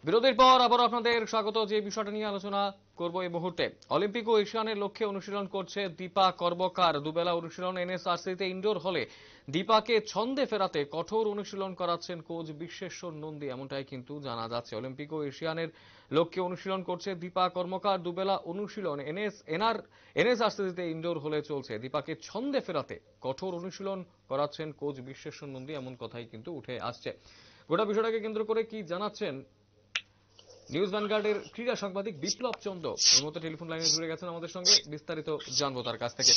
বিরতির পর আবার আপনাদের স্বাগত। যে বিষয়টা নিয়ে আলোচনা করব এই মুহূর্তে, অলিম্পিক ও এশিয়ানের লক্ষ্যে অনুশীলন করছে দীপা কর্মকার। দুবেলা অনুশীলন এনএসআরসিতে ইনডোর হলে দীপাকে ছন্দে ফেরাতে কঠোর অনুশীলন করাচ্ছেন কোচ বিশ্বেশ্বর নন্দী, এমনটাই কিন্তু জানা যাচ্ছে। অলিম্পিক ও এশিয়ানের লক্ষ্যে অনুশীলন করছে দীপা কর্মকার। দুবেলা অনুশীলন এনএসআরসিতে ইনডোর হলে চলছে। দীপাকে ছন্দে ফেরাতে কঠোর অনুশীলন করাচ্ছেন কোচ বিশ্বেশ্বর নন্দী, এমন কথাই কিন্তু উঠে আসছে। গোটা বিষয়টাকে কেন্দ্র করে কি জানাচ্ছেন নিউজ ভ্যানগার্ডের ক্রীড়া সাংবাদিক বিপ্লব চন্দ্র এই মুহূর্তে টেলিফোন লাইনে জুড়ে গেছেন আমাদের সঙ্গে। বিস্তারিত জানবো তার কাছ থেকে।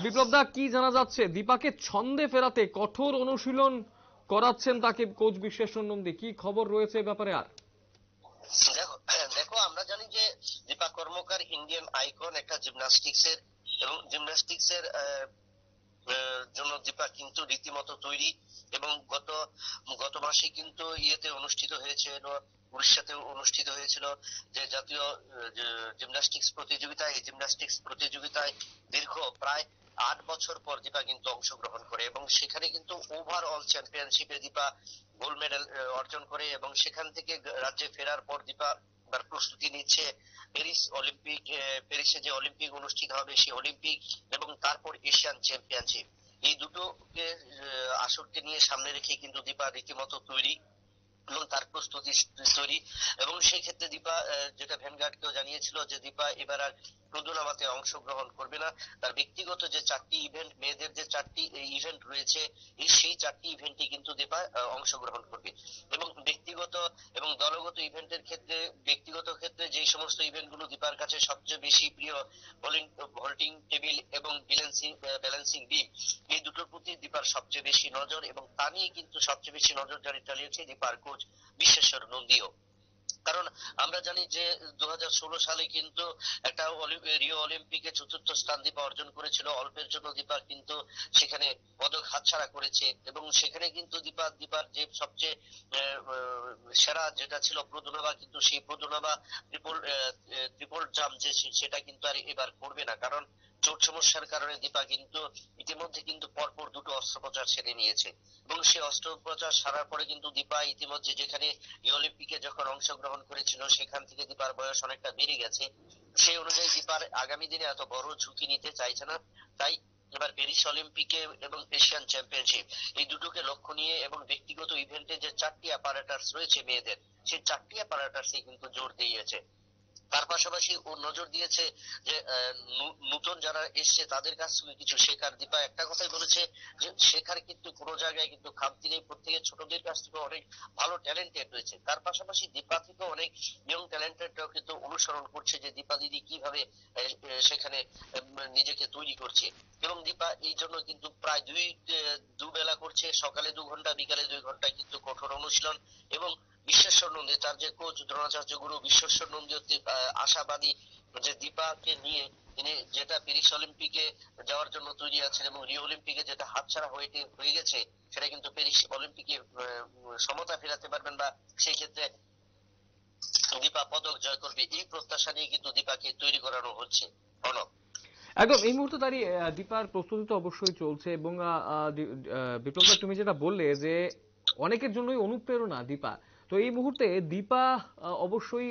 বিপ্লব দা, কি জানা যাচ্ছে? দীপাকে ছন্দে ফেরাতে কঠোর অনুশীলন করাচ্ছেন তাকে কোচ বিশ্বেশ্বর নন্দী, কি খবর রয়েছে এ ব্যাপারে? আর দেখো দেখো আমরা জানি যে দীপা কর্মকার ইন্ডিয়ান আইকন একটা জিমন্যাস্টিক্সের, এবং জিমন্যাস্টিক্সের জন্য দীপা কিন্তু রীতিমতো তৈরি। এবং গত গত মাসে কিন্তু ইয়েতে অনুষ্ঠিত হয়েছিল, উড়িষ্যাতে অনুষ্ঠিত হয়েছিল যে জাতীয় জিমন্যাস্টিক্স প্রতিযোগিতা। এই জিমন্যাস্টিক্স প্রতিযোগিতায় দীর্ঘ প্রায় 8 বছর পর দীপা কিন্তু অংশগ্রহণ করে, এবং সেখানে কিন্তু ওভারঅল চ্যাম্পিয়নশিপে দীপা গোল্ড মেডেল অর্জন করে। এবং সেখান থেকে রাজ্যে ফেরার পর দীপা তার প্রস্তুতি নিচ্ছে প্যারিসে যে অলিম্পিক অনুষ্ঠিত হবে সেই অলিম্পিক, এবং তারপর এশিয়ান চ্যাম্পিয়নশিপ। এই দুটোকে আসরকে নিয়ে সামনে রেখে কিন্তু দীপা রীতিমতো তৈরি এবং তার প্রস্তুতি তৈরি। এবং সেই ক্ষেত্রে দীপা যেটা ভ্যানগার্ডকেও জানিয়েছিল যে দীপা এবার আর প্রদুনামাতে অংশগ্রহণ করবে না। তার ব্যক্তিগত যে 4টি ইভেন্ট, মেয়েদের যে 4টি ইভেন্ট রয়েছে, সেই 4টি ইভেন্টে কিন্তু দীপা অংশগ্রহণ করবে। এবং ব্যক্তিগত এবং দলগত ইভেন্টের ক্ষেত্রে, ব্যক্তিগত ক্ষেত্রে যে সমস্ত ইভেন্টগুলো দীপার কাছে সবচেয়ে বেশি প্রিয়, ভল্টিং টেবিল এবং ব্যালেন্সিং বিম, এই দুটোর প্রতি দীপার সবচেয়ে বেশি নজর, এবং তা নিয়ে কিন্তু সবচেয়ে বেশি নজরদারি চালিয়েছে দীপার কোচ বিশ্বেশ্বর নন্দীও। কারণ আমরা জানি যে 2016 সালে কিন্তু একটা রিও অলিম্পিকে 4র্থ স্থান দীপা অর্জন করেছিল। অল্পের জন্য দীপা কিন্তু সেখানে পদক হাতছাড়া করেছে, এবং সেখানে কিন্তু দীপার যে সবচেয়ে সেরা যেটা ছিল প্রদুনাবা, কিন্তু সেই প্রদুনাবা ট্রিপল জাম্প যে সেটা কিন্তু আর এবার করবে না, কারণ চোট সমস্যার কারণে দীপা কিন্তু ইতিমধ্যে কিন্তু পরপর 2টো অস্ত্রোপচার সেরে নিয়েছে। এবং সেই অস্ত্রোপচার সারার পরে কিন্তু দীপা ইতিমধ্যে, যেখানে অলিম্পিকে যখন অংশগ্রহণ করেছিল সেখান থেকে দীপার বয়স অনেকটা বেড়ে গেছে, সেই অনুযায়ী দীপার আগামী দিনে এত বড় ঝুঁকি নিতে চাইছে না। তাই এবার প্যারিস অলিম্পিকে এবং এশিয়ান চ্যাম্পিয়নশিপ, এই দুটোকে লক্ষ্য নিয়ে এবং ব্যক্তিগত ইভেন্টে যে 4টি অ্যাপারেটাস রয়েছে মেয়েদের, সেই 4টি অ্যাপারেটাসে কিন্তু জোর দিয়েছে। তার পাশাপাশি ও নজর দিয়েছে যে নতুন যারা এসছে তাদের কাছ থেকে কিছু শেখার। দীপা একটা কথাই বলেছে যে শেখার কিন্তু কোনো জায়গায় কিন্তু খামতি নেই, প্রত্যেকের ছোটদের কাছ থেকে অনেক ভালো ট্যালেন্টেড রয়েছে। তার পাশাপাশি দীপা থেকে অনেক ইয়ং ট্যালেন্টেডরাও কিন্তু অনুসরণ করছে যে দীপা দিদি কিভাবে সেখানে নিজেকে তৈরি করছে। এবং দীপা এই জন্য কিন্তু প্রায় দুবেলা করছে, সকালে 2 ঘন্টা, বিকালে 2 ঘন্টা কিন্তু কঠোর অনুশীলন। এবং বিশ্বেশ্বর নন্দী, তার যে কোচ দ্রোণাচার্য গুরু বিশ্বেশ্বর নন্দী অতি আশাবাদী যে দীপাকে নিয়ে তিনি যেটা প্যারিস অলিম্পিকে যাওয়ার জন্য তৈরি আছেন, এবং রিও অলিম্পিকে যেটা হাতছাড়া হয়ে গেছে সেটা কিন্তু প্যারিস অলিম্পিকে সমতা ফেরাতে পারবেন, বা সেই ক্ষেত্রে দীপা পদক জয় করবে, এই প্রত্যাশা নিয়ে কিন্তু দীপাকে তৈরি করানো হচ্ছে। অনব, একদম এই মুহূর্তে দাঁড়িয়ে দীপার প্রস্তুতি তো অবশ্যই চলছে, এবং বিপ্লব দা, তুমি যেটা বললে যে অনেকের জন্যই অনুপ্রেরণা দীপা। তো এই মুহূর্তে দীপা অবশ্যই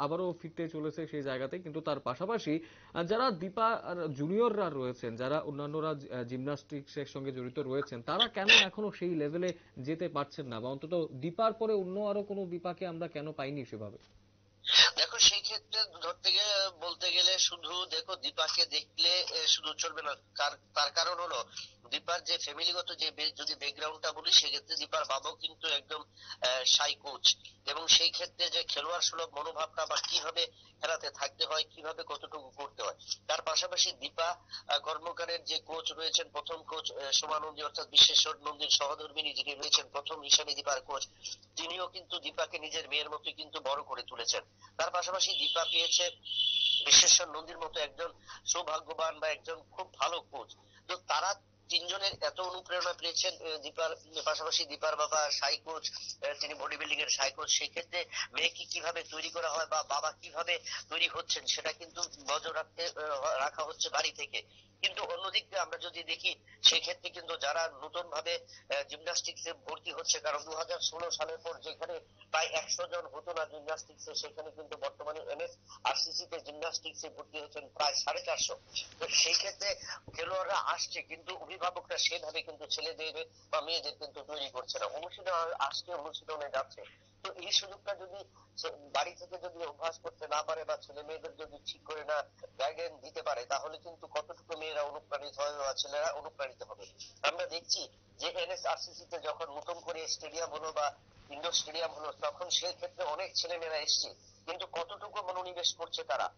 আবারও ফিরতে চলেছে সেই জায়গাতে, কিন্তু তার পাশাপাশি যারা দীপা জুনিয়ররা রয়েছেন, যারা অন্যান্যরা জিমন্যাস্টিক্সের সঙ্গে জড়িত রয়েছেন, তারা কেন এখনো সেই লেভেলে যেতে পারছেন না, বা অন্তত দীপার পরে অন্য আরো কোনো দীপাকে আমরা কেন পাইনি সেভাবে? দেখো সেই ক্ষেত্রে ধরতে গেলে, বলতে গেলে শুধু দেখো দীপাকে দেখলে শুধু চলবে না। তার কারণ হলো দীপার যে ফ্যামিলিগত যে যদি ব্যাকগ্রাউন্ডটা বলি, সেক্ষেত্রে দীপার বাবাও কিন্তু একদম সাই কোচ। এবং সেই ক্ষেত্রে যে খেলোয়াড় সুলভ মনোভাবটা, বা কিভাবে খেলাতে থাকতে হয়, কিভাবে কতটুকু করতে হয়। তার পাশাপাশি দীপা কর্মকারের যে কোচ রয়েছেন, প্রথম কোচ সোমানন্দী অর্থাৎ বিশ্বেশ্বর নন্দীর সহধর্মিনী যিনি রয়েছেন প্রথম হিসাবে দীপার কোচ, তিনিও কিন্তু দীপাকে নিজের মেয়ের মতো কিন্তু বড় করে তুলেছেন। তার পাশাপাশি দীপা পেয়েছে বিশ্বেশ্বর নন্দীর মতো একজন সৌভাগ্যবান বা একজন খুব ভালো কোচ। তো তারা তিনজনের এত অনুপ্রেরণা পেয়েছেন দীপার পাশাপাশি দীপার বাবা সাই কোচ, তিনি বডি বিল্ডিং এর সাই কোচ। সেক্ষেত্রে মেয়েকে কিভাবে তৈরি করা হয় বা বাবা কিভাবে তৈরি হচ্ছেন সেটা কিন্তু নজর রাখা হচ্ছে বাড়ি থেকে। কিন্তু অন্যদিক দিয়ে আমরা যদি দেখি সেক্ষেত্রে কিন্তু যারা নতুন ভাবে জিমন্যাস্টিক্সে ভর্তি হচ্ছে, কারণ 2016 সালের পর যেখানে প্রায় 100 জন হতো না জিমন্যাস্টিক্সে, সেখানে কিন্তু বর্তমানে NSRCC তে জিমন্যাস্টিক্সে ভর্তি হচ্ছেন প্রায় 450। তো সেই ক্ষেত্রে খেলোয়াড়রা আসছে কিন্তু অভিভাবকরা সেভাবে কিন্তু ছেলেদের বা মেয়েদের কিন্তু তৈরি করছে না। অনুশীলন আসছে, অনুশীলনে যাচ্ছে। তো এই সুযোগটা যদি বাড়ি থেকে যদি অভ্যাস করতে না পারে বা ছেলে মেয়েদের যদি ঠিক করে না গাইডেন্স দিতে পারে, তাহলে কিন্তু কতটুকু মেয়েরা অনুপ্রাণিত হবে বা ছেলেরা অনুপ্রাণিত হবে। আমরা দেখছি যে NSRCC তে যখন নতুন করে স্টেডিয়াম হলো বা ইন্ডোর স্টেডিয়াম হলো, তখন সেই ক্ষেত্রে অনেক ছেলে মেয়েরা এসছে, কিন্তু কতটুকু মনোনিবেশ করছে তারা।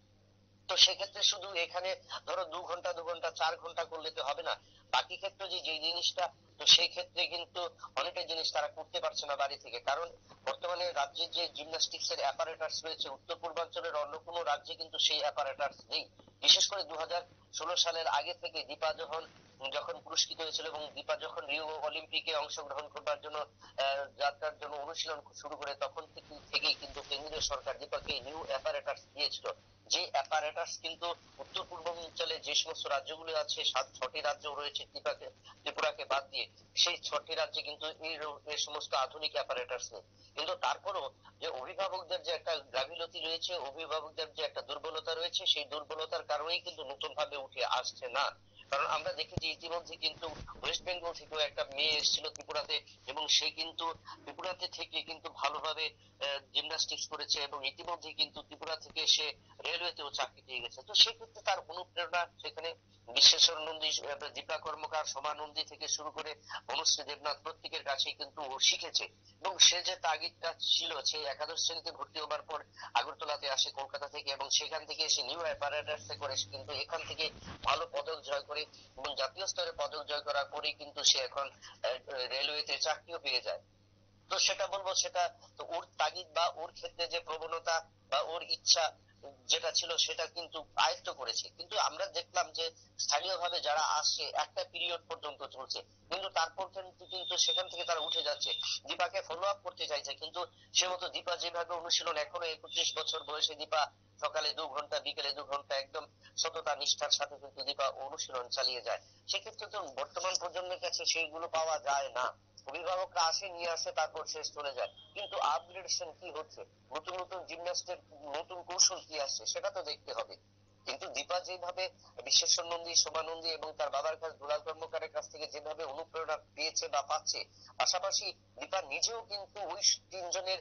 তো সেক্ষেত্রে শুধু এখানে ধরো 2 ঘন্টা 2 ঘন্টা 4 ঘন্টা করলে তো হবে না, বাকি ক্ষেত্রে যে জিনিসটা, তো সেই ক্ষেত্রে কিন্তু অনেকটা জিনিস তারা করতে পারছে না বাড়ি থেকে। কারণ বর্তমানে রাজ্যের যে জিমন্যাস্টিক্স এর অ্যাপারেটাস রয়েছে, উত্তর পূর্বাঞ্চলের অন্য কোনো রাজ্যে কিন্তু সেই অ্যাপারেটাস নেই। বিশেষ করে 2016 সালের আগে থেকে দীপা যখন পুরস্কৃত হয়েছিল এবং দীপা যখন রিও অলিম্পিকে অংশগ্রহণ করবার জন্য যাত্রার জন্য অনুশীলন শুরু করে, তখন থেকেই কিন্তু কেন্দ্রীয় সরকার দীপাকে নিউ অ্যাপারেটাস দিয়েছিল। যে অ্যাপারেটাস কিন্তু উত্তর পূর্বাঞ্চলে যে সমস্ত রাজ্যগুলো আছে, 6টি রাজ্য রয়েছে ত্রিপুরাকে বাদ দিয়ে, সেই 6টি রাজ্যে কিন্তু এই সমস্ত আধুনিক অ্যাপারেটাস নেই। কিন্তু তারপরও যে অভিভাবকদের যে একটা গাফিলতি রয়েছে, অভিভাবকদের যে একটা দুর্বলতা রয়েছে, সেই দুর্বলতার কারণেই কিন্তু নতুন ভাবে উঠে আসছে না। কারণ আমরা দেখেছি ইতিমধ্যে কিন্তু ওয়েস্ট বেঙ্গল থেকেও একটা মেয়ে এসেছিল ত্রিপুরাতে, এবং সে কিন্তু ত্রিপুরাতে থেকে কিন্তু ভালোভাবে জিমন্যাস্টিক্স করেছে এবং ইতিমধ্যে কিন্তু ত্রিপুরা থেকে সে রেলওয়েতেও চাকরি পেয়ে গেছে। তো সেক্ষেত্রে তার অনুপ্রেরণা সেখানে বিশ্বেশ্বর নন্দী, দীপা কর্মকার, সোমা নন্দী থেকে শুরু করে অনুশ্রী দেবনাথ প্রত্যেকের কাছেই কিন্তু ও শিখেছে। এবং সে যে তাগিদটা ছিল, সে একাদশ শ্রেণীতে ভর্তি হবার পর আগরতলাতে আসে কলকাতা থেকে, এবং সেখান থেকে এসে নিউ অ্যাপারেটাসে করে কিন্তু এখান থেকে ভালো পদক জয় করে এবং জাতীয় স্তরে পদক জয় করার পরেই কিন্তু সে এখন রেলওয়েতে চাকরিও পেয়ে যায়। তো সেটা বলবো, সেটা তো ওর তাগিদ বা ওর ক্ষেত্রে যে প্রবণতা বা ওর ইচ্ছা যেটা ছিল সেটা কিন্তু আয়ত্ত করেছে। কিন্তু আমরা দেখলাম যে স্থানীয়ভাবে যারা আসছে একটা পিরিয়ড পর্যন্ত চলছে, কিন্তু তারপর কিন্তু সেখান থেকে তারা উঠে যাচ্ছে, দীপাকে ফলো আপ করতে চাইছে। কিন্তু সে মতো দীপা যেভাবে অনুশীলন, এখনো 31 বছর বয়সে দীপা সকালে 2 ঘন্টা বিকেলে 2 ঘন্টা একদম সততা নিষ্ঠার সাথে কিন্তু দীপা অনুশীলন চালিয়ে যায়। সেক্ষেত্রে তো বর্তমান প্রজন্মের কাছে সেইগুলো পাওয়া যায় না। অভিভাবকরা আসে, নিয়ে আসে, তারপর শেষ চলে যায়, কিন্তু আপগ্রেডেশন কি হচ্ছে, নতুন নতুন জিমন্যাস্টের নতুন কৌশল কি আসছে সেটা তো দেখতে হবে। কিন্তু দীপা যেভাবে বিশ্বেশ্বর নন্দী, সোমা নন্দী এবং তার বাবার কাছ দুলাল কর্মকারের কাছ থেকে যেভাবে অনুপ্রেরণা পেয়েছে বা পাচ্ছে, পাশাপাশি দীপা নিজেও কিন্তু ওই তিনজনের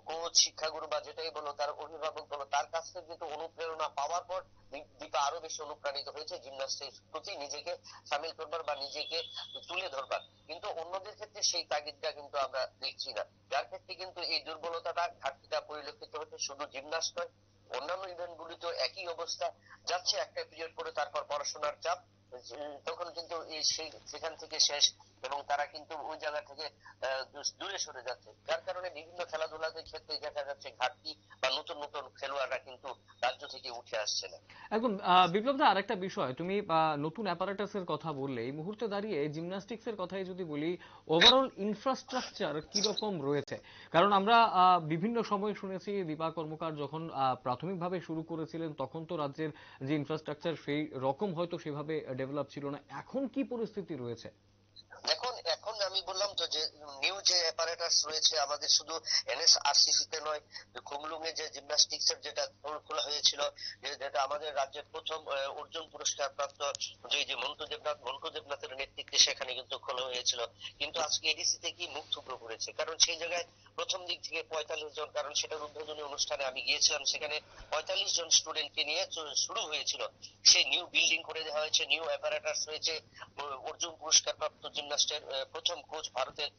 কোচ, শিক্ষাগুরু বা যেটাই বলো, তার অভিভাবক বলো, তার কাছ থেকে কিন্তু অনুপ্রেরণা পাওয়ার পর দীপা আরো বেশি অনুপ্রাণিত হয়েছে জিমন্যাস্টিক্স প্রতি নিজেকে সামিল করবার বা নিজেকে তুলে ধরবার। কিন্তু অন্যদের ক্ষেত্রে সেই তাগিদটা কিন্তু আমরা দেখছি না, যার ক্ষেত্রে কিন্তু এই দুর্বলতাটা, ঘাটতিটা পরিলক্ষিত হচ্ছে। শুধু জিমন্যাস্ট নয়, অন্যান্য ইভেন্ট গুলিতে একই অবস্থা যাচ্ছে। একটা পিরিয়ড পরে তারপর পড়াশোনার চাপ, তখন কিন্তু সেখান থেকে শেষ, এবং তারা কিন্তু ওই জায়গা থেকে দূরে সরে যাচ্ছে, যার কারণে বিভিন্ন খেলাধুলাদের ক্ষেত্রে দেখা যাচ্ছে ঘাটতি বা নতুন নতুন খেলোয়াড়রা কিন্তু রাজ্য থেকে উঠে আসছে না। একদম। বিপ্লব দা, আরেকটা বিষয়, তুমি নতুন অ্যাপারেটাসের কথা বললে, এই মুহূর্তে দাঁড়িয়ে জিমন্যাস্টিক্স এর কথাই যদি বলি, ওভারঅল ইনফ্রাস্ট্রাকচার কি রকম রয়েছে? কারণ আমরা বিভিন্ন সময় শুনেছি দীপা কর্মকার যখন প্রাথমিকভাবে শুরু করেছিলেন, তখন তো রাজ্যের যে ইনফ্রাস্ট্রাকচার সেই রকম হয়তো সেভাবে ডেভেলপ ছিল না। এখন কি পরিস্থিতি রয়েছে? দেখুন, এখন আমি বললাম তো যে নিউ যে অ্যাপারেটাস রয়েছে আমাদের, শুধু NSRCC তে নয়, খুমলুং এ যে জিমন্যাস্টিক্স এর যেটা খোলা হয়েছিল, যেটা আমাদের রাজ্যের প্রথম অর্জুন পুরস্কার প্রাপ্ত যে মন্টু দেবনাথের নেতৃত্বে সেখানে কিন্তু খোলা হয়েছিল। কিন্তু আজকে এডিসি তে কি মুখ থুবড়ে পড়েছে, কারণ সেই জায়গায় প্রথম দিক থেকে 45 জন, কারণ সেটার উদ্বোধনী অনুষ্ঠানে আমি গিয়েছিলাম, সেখানে 45 জন স্টুডেন্টকে নিয়ে শুরু হয়েছিল। সেই নিউ বিল্ডিং করে দেওয়া হয়েছে, নিউ অ্যাপারেটাস রয়েছে। অর্জুন পুরস্কার প্রাপ্ত জিমন্যাস্টের প্রথম কোচ ভারতের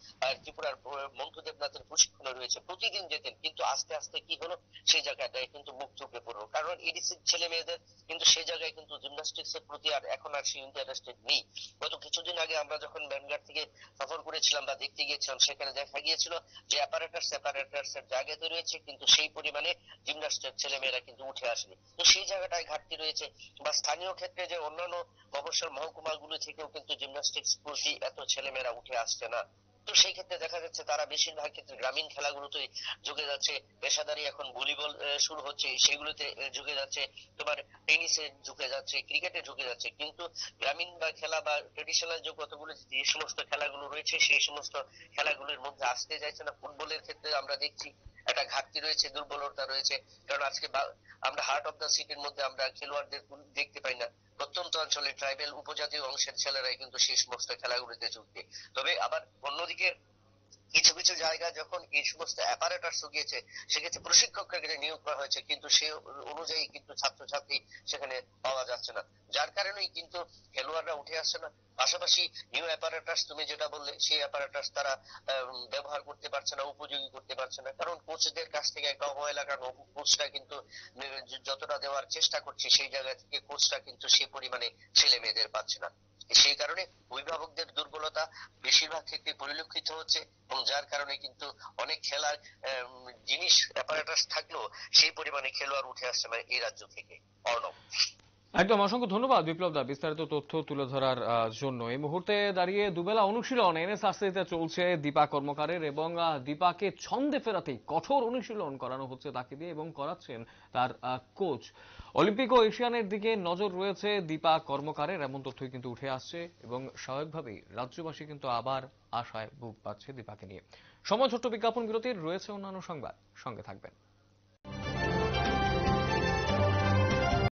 ত্রিপুরার মন্টু দেবনাথের প্রশিক্ষণে রয়েছে, প্রতিদিন যেতেন, কিন্তু আস্তে আস্তে কি হলো, সেই জায়গাটায় কিন্তু মুখ থুবড়ে পড়লো, কারণ এডিসির ছেলে মেয়েদের কিন্তু সেই জায়গায় কিন্তু জিমন্যাস্টিক্স এর প্রতি আর এখন আর সেই ইন্টারেস্টেড নেই। গত কিছুদিন আগে আমরা যখন ভ্যানগার্ড থেকে সফর করেছিলাম বা দেখতে গিয়েছিলাম, সেখানে দেখা গিয়েছিল যে অ্যাপারেটাস এর জায়গাতে রয়েছে, কিন্তু সেই পরিমাণে জিমন্যাস্টের ছেলে মেয়েরা কিন্তু উঠে আসেনি। তো সেই জায়গাটায় ঘাটতি রয়েছে। বা স্থানীয় ক্ষেত্রে যে অন্যান্য মফস্বল মহকুমাগুলো থেকেও কিন্তু জিমন্যাস্টিক্স প্রতি এত ছেলেমেয়েরা উঠে আসছে না। তো সেই ক্ষেত্রে দেখা যাচ্ছে তারা বেশিরভাগ ক্ষেত্রে গ্রামীণ খেলাগুলোতে ঝুঁকে যাচ্ছে। পেশাদারি এখন ভলিবল শুরু হচ্ছে, সেগুলোতে ঝুঁকে যাচ্ছে, তোমার টেনিসে ঝুঁকে যাচ্ছে, ক্রিকেটে ঝুঁকে যাচ্ছে, কিন্তু গ্রামীণ বা খেলা বা ট্রেডিশনাল যে কতগুলো যে সমস্ত খেলাগুলো রয়েছে সেই সমস্ত খেলাগুলোর মধ্যে আসতে চাইছে না। ফুটবলের ক্ষেত্রে আমরা দেখছি একটা ঘাটতি রয়েছে, দুর্বলতা রয়েছে, কারণ আজকে আমরা হার্ট অফ দ্য সিটির মধ্যে আমরা খেলোয়াড়দের দেখতে পাই না। প্রত্যন্ত অঞ্চলে ট্রাইবেল উপজাতীয় অংশের ছেলেরাই কিন্তু সেই সমস্ত খেলাগুলিতে যুক্ত। তবে আবার অন্যদিকে কিছু কিছু জায়গায় যখন এই সমস্ত অ্যাপারেটাস গিয়েছে, সেক্ষেত্রে প্রশিক্ষককে নিয়োগ করা হয়েছে, কিন্তু সে অনুযায়ী কিন্তু ছাত্রছাত্রী সেখানে পাওয়া যাচ্ছে না, যার কারণেই কিন্তু খেলোয়াড়রা উঠে আসছে না। পাশাপাশি নিউ অ্যাপারেটাস তুমি যেটা বললে, সেই অ্যাপারেটাস তারা ব্যবহার করতে পারছে না, উপযোগী করতে পারছে না, কারণ কোচদের কাছ থেকে একটা অবহেলা, কারণ কোচটা কিন্তু যতটা দেওয়ার চেষ্টা করছে সেই জায়গা থেকে কোচটা কিন্তু সেই পরিমাণে ছেলে মেয়েদের পাচ্ছে না। সেই কারণে অভিভাবকদের দুর্বলতা বেশিরভাগ ক্ষেত্রে পরিলক্ষিত হচ্ছে, এবং যার কারণে কিন্তু অনেক খেলার জিনিস অ্যাপারেটাস থাকলেও সেই পরিমাণে খেলোয়াড় উঠে আসছে না এই রাজ্য থেকে। অর্ণব। একদম অসংখ্য ধন্যবাদ বিপ্লব দা বিস্তারিত তথ্য তুলে ধরার জন্য। এই মুহূর্তে দাঁড়িয়ে দুবেলা অনুশীলন এনএসআরসিতে চলছে দীপা কর্মকারের, এবং দীপাকে ছন্দে ফেরাতেই কঠোর অনুশীলন করানো হচ্ছে তাকে দিয়ে, এবং করাচ্ছেন তার কোচ। অলিম্পিক ও এশিয়ানের দিকে নজর রয়েছে দীপা কর্মকারের, এমন তথ্যই কিন্তু উঠে আসছে, এবং স্বাভাবিকভাবেই রাজ্যবাসী কিন্তু আবার আশায় বুক পাচ্ছে দীপাকে নিয়ে। সময় ছোট্ট বিজ্ঞাপন বিরতির, রয়েছে অন্যান্য সংবাদ, সঙ্গে থাকবেন।